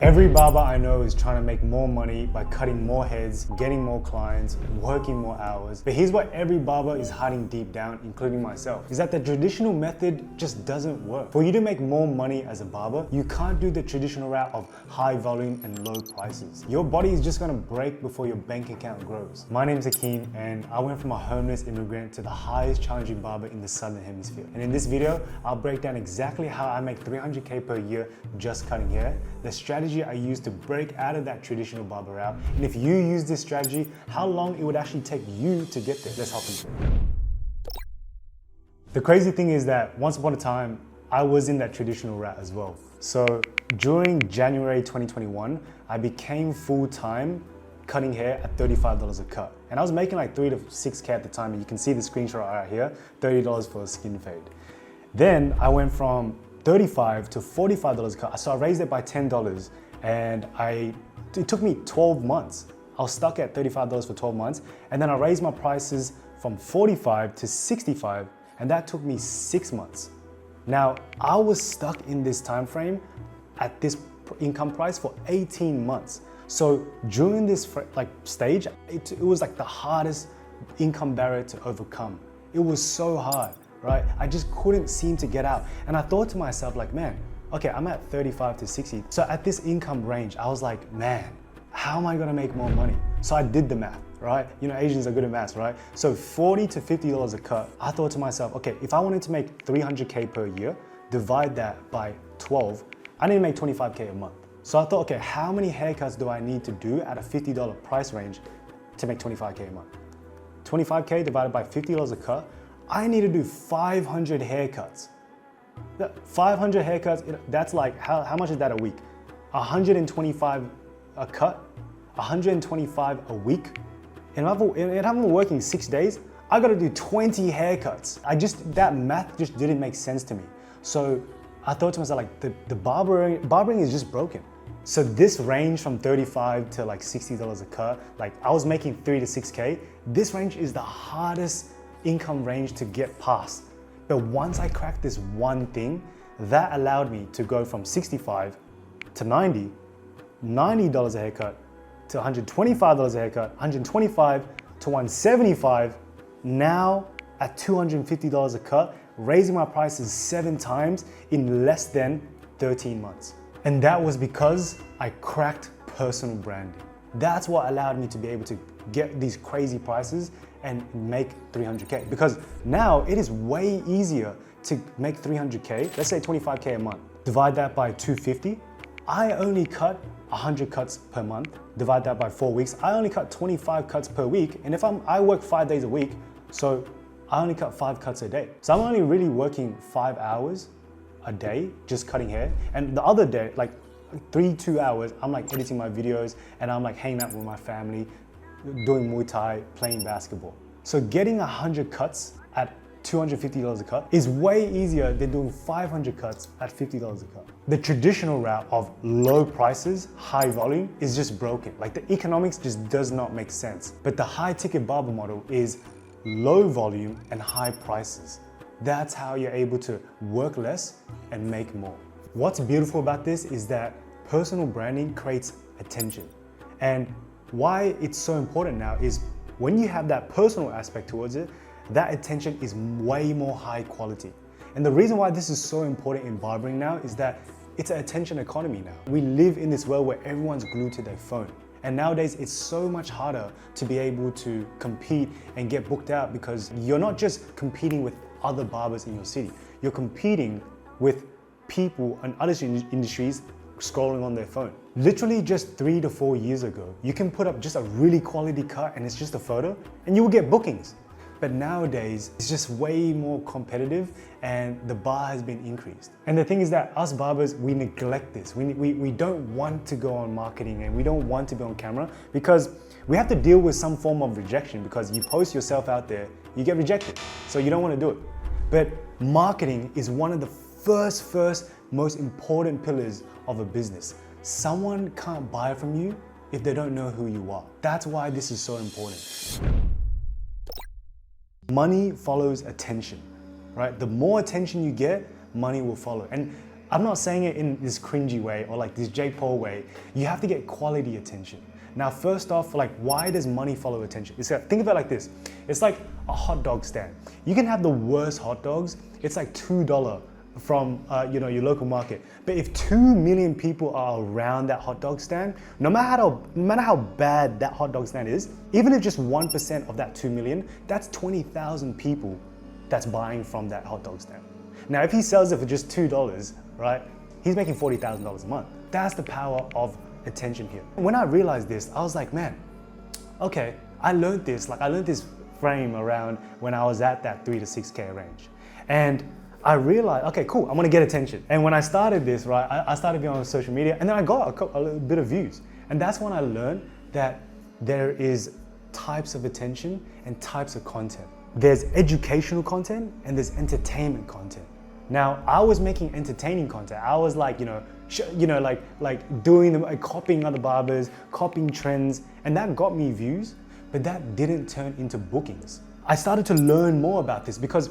Every barber I know is trying to make more money by cutting more heads, getting more clients, working more hours. But here's what every barber is hiding deep down, including myself, is that the traditional method just doesn't work. For you to make more money as a barber, you can't do the traditional route of high volume and low prices. Your body is just gonna break before your bank account grows. My name's Hakeem, and I went from a homeless immigrant to the highest challenging barber in the Southern Hemisphere. And in this video, I'll break down exactly how I make 300K per year just cutting hair, the strategy I use to break out of that traditional barber route, and if you use this strategy, how long it would actually take you to get there. Let's hop into it. The crazy thing is that once upon a time, I was in that traditional route as well. So during January 2021, I became full-time cutting hair at $35 a cut. And I was making like 3 to 6K at the time, and you can see the screenshot right here, $30 for a skin fade. Then I went from $35 to $45 a cut. So I raised it by $10, and it took me 12 months. I was stuck at $35 for 12 months, and then I raised my prices from $45 to $65, and that took me 6 months. Now, I was stuck in this time frame at this income price for 18 months. So during this stage, it was like the hardest income barrier to overcome. It was so hard, right? I just couldn't seem to get out. And I thought to myself like, man, okay, I'm at 35 to 60. So at this income range, I was like, man, how am I gonna make more money? So I did the math, right? You know, Asians are good at maths, right? So $40 to $50 a cut. I thought to myself, okay, if I wanted to make 300K per year, divide that by 12, I need to make 25K a month. So I thought, okay, how many haircuts do I need to do at a $50 price range to make 25K a month? 25K divided by $50 a cut, I need to do 500 haircuts. 500 haircuts, that's like, how much is that a week? 125 a cut, 125 a week. And if I'm working 6 days, I gotta do 20 haircuts. That math just didn't make sense to me. So I thought to myself, like, the barbering is just broken. So this range from $35 to like $60 a cut, like I was making 3 to 6K. This range is the hardest income range to get past. But once I cracked this one thing, that allowed me to go from 65 to 90, $90 a haircut, to $125 a haircut, 125 to 175, now at $250 a cut, raising my prices 7 times in less than 13 months. And that was because I cracked personal branding. That's what allowed me to be able to get these crazy prices and make 300K. Because now it is way easier to make 300K, let's say 25K a month. Divide that by 250. I only cut 100 cuts per month. Divide that by 4 weeks. I only cut 25 cuts per week. And if I work 5 days a week, so I only cut 5 cuts a day. So I'm only really working 5 hours a day, just cutting hair. And the other day, like 2 hours, I'm like editing my videos and I'm like hanging out with my family, doing Muay Thai, playing basketball. So getting 100 cuts at $250 a cut is way easier than doing 500 cuts at $50 a cut. The traditional route of low prices, high volume is just broken. Like the economics just does not make sense. But the high ticket barber model is low volume and high prices. That's how you're able to work less and make more. What's beautiful about this is that personal branding creates attention. And why it's so important now is when you have that personal aspect towards it, that attention is way more high quality. And the reason why this is so important in barbering now is that it's an attention economy now. We live in this world where everyone's glued to their phone. And nowadays it's so much harder to be able to compete and get booked out because you're not just competing with other barbers in your city. You're competing with people in other industries scrolling on their phone. Literally just 3 to 4 years ago, you can put up just a really quality cut and it's just a photo and you will get bookings. But nowadays, it's just way more competitive and the bar has been increased. And the thing is that us barbers, we neglect this. We don't want to go on marketing and we don't want to be on camera because we have to deal with some form of rejection because you post yourself out there, you get rejected. So you don't want to do it. But marketing is one of the first most important pillars of a business. Someone can't buy from you if they don't know who you are. That's why this is so important. Money follows attention, right? The more attention you get, money will follow. And I'm not saying it in this cringy way or like this Jake Paul way. You have to get quality attention. Now, first off, like, why does money follow attention? Think of it like this. It's like a hot dog stand. You can have the worst hot dogs. It's like $2 from your local market. But if 2 million people are around that hot dog stand, no matter how bad that hot dog stand is, even if just 1% of that 2 million, that's 20,000 people that's buying from that hot dog stand. Now, if he sells it for just $2, right, he's making $40,000 a month. That's the power of attention here. When I realized this, I was like, man, okay, I learned this frame around when I was at that 3 to 6K range. And I realized, okay, cool, I'm gonna get attention. And when I started this, right, I started being on social media, and then I got a little bit of views. And that's when I learned that there is types of attention and types of content. There's educational content and there's entertainment content. Now, I was making entertaining content. I was like, doing copying other barbers, copying trends, and that got me views, but that didn't turn into bookings. I started to learn more about this because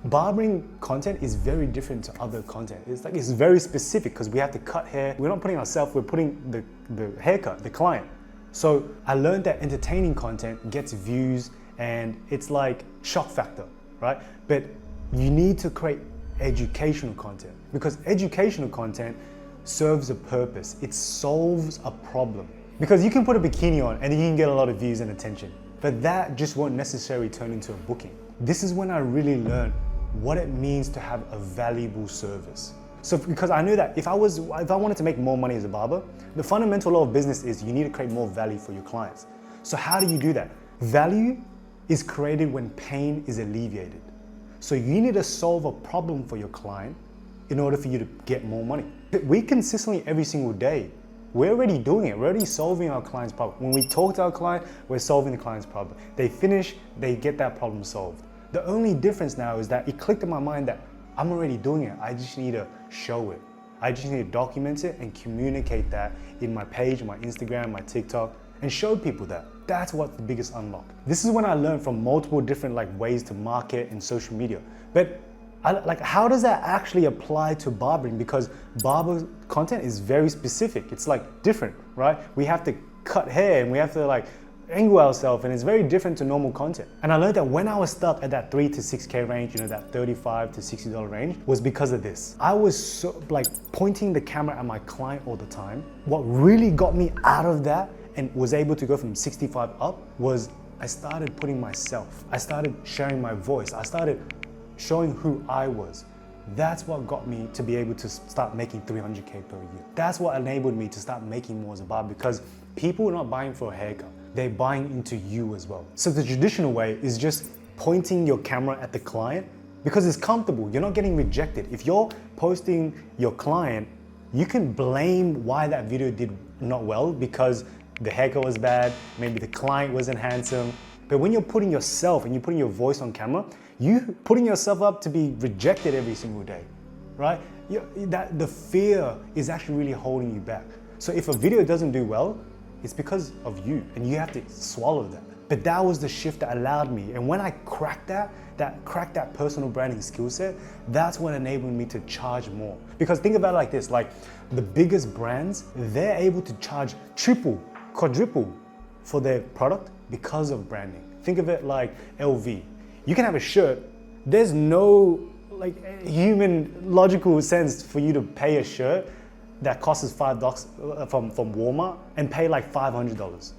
barbering content is very different to other content. It's very specific because we have to cut hair. We're not putting ourselves, we're putting the haircut, the client. So I learned that entertaining content gets views and it's like shock factor, right? But you need to create educational content because educational content serves a purpose. It solves a problem. Because you can put a bikini on and you can get a lot of views and attention, but that just won't necessarily turn into a booking. This is when I really learned what it means to have a valuable service. So because I knew that if I wanted to make more money as a barber, the fundamental law of business is you need to create more value for your clients. So how do you do that? Value is created when pain is alleviated. So you need to solve a problem for your client in order for you to get more money. We consistently every single day, we're already doing it. We're already solving our client's problem. When we talk to our client, we're solving the client's problem. They finish, they get that problem solved. The only difference now is that it clicked in my mind that I'm already doing it. I just need to show it. I just need to document it and communicate that in my page, my Instagram, my TikTok, and show people that. That's what the biggest unlock. This is when I learned from multiple different ways to market and social media. But how does that actually apply to barbering? Because barber content is very specific. It's different, right? We have to cut hair and we have to angle ourselves, and it's very different to normal content. And I learned that when I was stuck at that 3 to 6K range, that $35 to $60 range, was because of this. I was so pointing the camera at my client all the time. What really got me out of that and was able to go from 65 up was I started putting myself. I started sharing my voice. I started showing who I was. That's what got me to be able to start making $300K per year. That's what enabled me to start making more as a barber, because people are not buying for a haircut. They're buying into you as well. So the traditional way is just pointing your camera at the client because it's comfortable. You're not getting rejected. If you're posting your client, you can blame why that video did not well because the haircut was bad, maybe the client wasn't handsome. But when you're putting yourself and you're putting your voice on camera, you putting yourself up to be rejected every single day, right? The fear is actually really holding you back. So if a video doesn't do well, it's because of you and you have to swallow that. But that was the shift that allowed me. And when I cracked that personal branding skill set, that's what enabled me to charge more. Because think about it like this, the biggest brands, they're able to charge triple, quadruple for their product because of branding. Think of it like LV. You can have a shirt, there's no human logical sense for you to pay a shirt that costs $5 from Walmart and pay $500.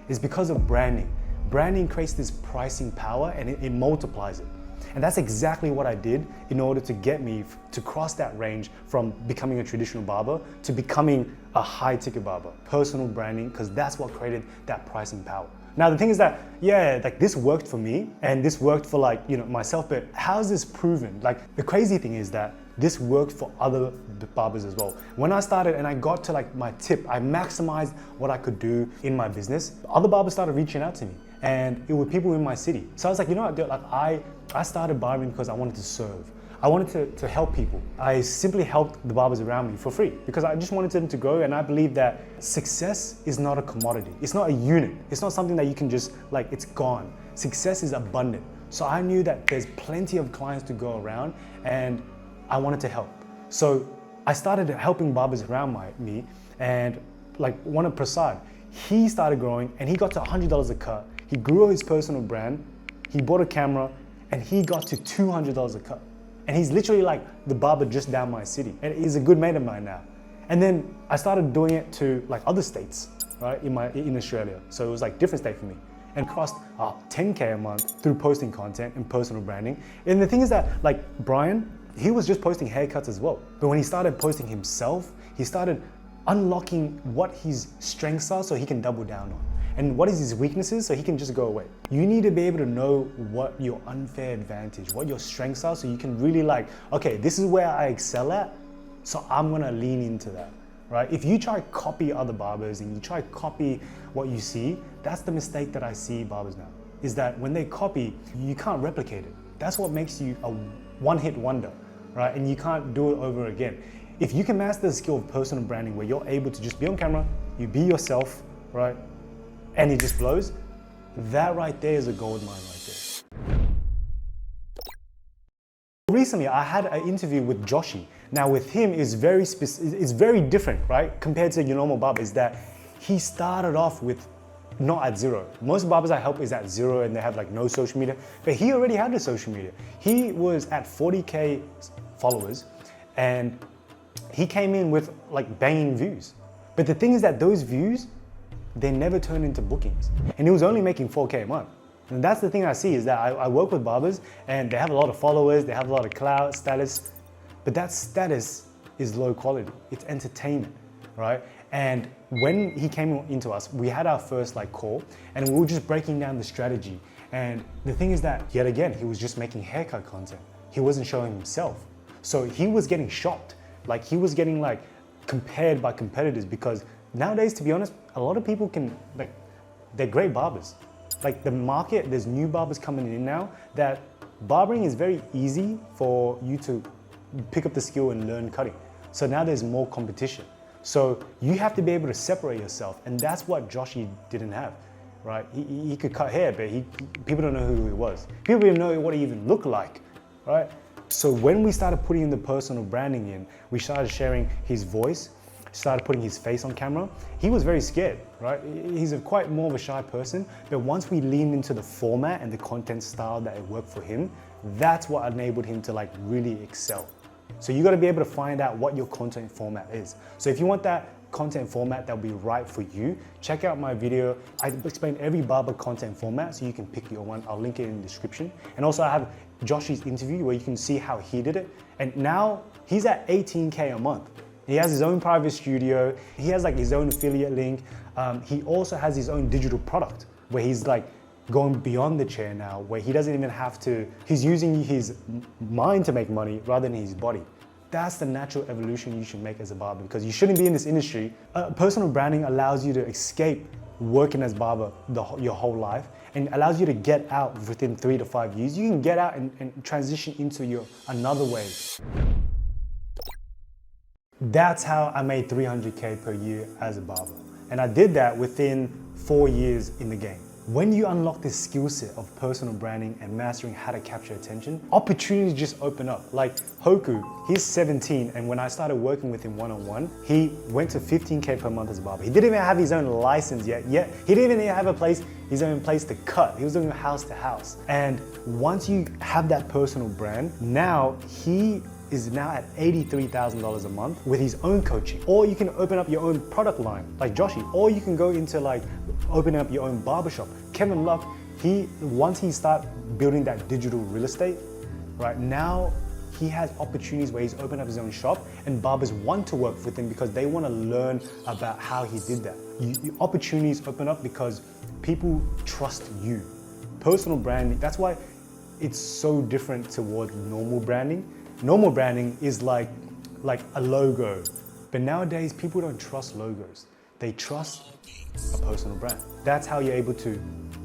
It's because of branding. Branding creates this pricing power and it multiplies it. And that's exactly what I did in order to get me to cross that range from becoming a traditional barber to becoming a high ticket barber. Personal branding, because that's what created that pricing power. Now the thing is that, this worked for me and this worked for myself, but how's this proven? The crazy thing is that this worked for other barbers as well. When I started and I got to my tip, I maximized what I could do in my business. Other barbers started reaching out to me and it were people in my city. So I was like, you know what, I started barbering because I wanted to serve. I wanted to help people. I simply helped the barbers around me for free because I just wanted them to grow, and I believe that success is not a commodity. It's not a unit. It's not something that you can just, it's gone. Success is abundant. So I knew that there's plenty of clients to go around and I wanted to help. So I started helping barbers around me, and like one of Prasad, he started growing and he got to $100 a cut. He grew his personal brand, he bought a camera, and he got to $200 a cut. And he's literally like the barber just down my city. And he's a good mate of mine now. And then I started doing it to like other states, right, in Australia. So it was like different state for me. And crossed 10K a month through posting content and personal branding. And the thing is that like Brian, he was just posting haircuts as well. But when he started posting himself, he started unlocking what his strengths are so he can double down on. And what is his weaknesses so he can just go away. You need to be able to know what your unfair advantage, what your strengths are so you can really like, okay, this is where I excel at, so I'm gonna lean into that, right? If you try copy other barbers and you try copy what you see, that's the mistake that I see barbers now, is that when they copy, you can't replicate it. That's what makes you a one-hit wonder, right? And you can't do it over again. If you can master the skill of personal branding where you're able to just be on camera, you be yourself, right? And it just blows, that right there is a gold mine right there. Recently, I had an interview with Joshi. Now with him, it's very different, right? Compared to your normal barber, is that he started off with not at zero. Most barbers I help is at zero and they have like no social media, but he already had the social media. He was at 40K followers and he came in with like banging views. But the thing is that those views, they never turn into bookings. And he was only making 4K a month. And that's the thing I see is that I work with barbers and they have a lot of followers, they have a lot of clout, status, but that status is low quality. It's entertainment, right? And when he came into us, we had our first like call and we were just breaking down the strategy. And the thing is that yet again, he was just making haircut content. He wasn't showing himself. So he was getting shocked. Like he was getting like compared by competitors because nowadays, to be honest, a lot of people they're great barbers. Like the market, there's new barbers coming in now that barbering is very easy for you to pick up the skill and learn cutting. So now there's more competition. So you have to be able to separate yourself. And that's what Joshi didn't have, right? He could cut hair, but people don't know who he was. People didn't know what he even looked like, right? So when we started putting the personal branding in, we started sharing his voice, started putting his face on camera. He was very scared, right? He's quite more of a shy person, but once we leaned into the format and the content style that it worked for him, that's what enabled him to like really excel. So you gotta be able to find out what your content format is. So if you want that content format that'll be right for you, check out my video. I explain every barber content format so you can pick your one. I'll link it in the description. And also I have Joshi's interview where you can see how he did it. And now he's at 18K a month. He has his own private studio. He has like his own affiliate link. He also has his own digital product where he's like going beyond the chair now, where he doesn't even have to, he's using his mind to make money rather than his body. That's the natural evolution you should make as a barber because you shouldn't be in this industry. Personal branding allows you to escape working as barber your whole life and allows you to get out within 3 to 5 years. You can get out and transition into another way. That's how I made 300K per year as a barber. And I did that within 4 years in the game. When you unlock this skill set of personal branding and mastering how to capture attention, opportunities just open up. Like Hoku, he's 17, and when I started working with him one-on-one, he went to 15K per month as a barber. He didn't even have his own license yet. He didn't even have his own place to cut. He was doing house to house. And once you have that personal brand, now he is now at $83,000 a month with his own coaching. Or you can open up your own product line like Joshi, or you can go into like opening up your own barbershop. Kevin Luck, once he start building that digital real estate, right now he has opportunities where he's opened up his own shop and barbers want to work with him because they want to learn about how he did that. Opportunities open up because people trust you. Personal branding, that's why it's so different towards normal branding. Normal branding is like a logo, but nowadays people don't trust logos. They trust a personal brand. That's how you're able to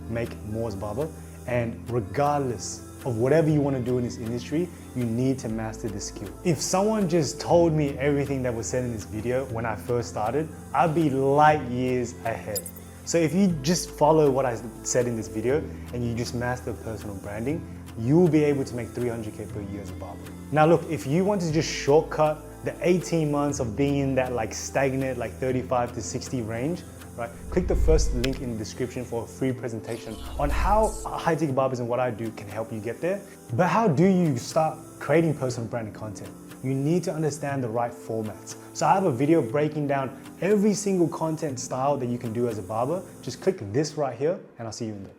make more as a barber. And regardless of whatever you want to do in this industry, you need to master this skill. If someone just told me everything that was said in this video when I first started, I'd be light years ahead. So if you just follow what I said in this video and you just master personal branding, you will be able to make 300K per year as a barber. Now look, if you want to just shortcut the 18 months of being in that like stagnant, like 35 to 60 range, right? Click the first link in the description for a free presentation on how high-ticket barbers and what I do can help you get there. But how do you start creating personal branded content? You need to understand the right formats. So I have a video breaking down every single content style that you can do as a barber. Just click this right here and I'll see you in there.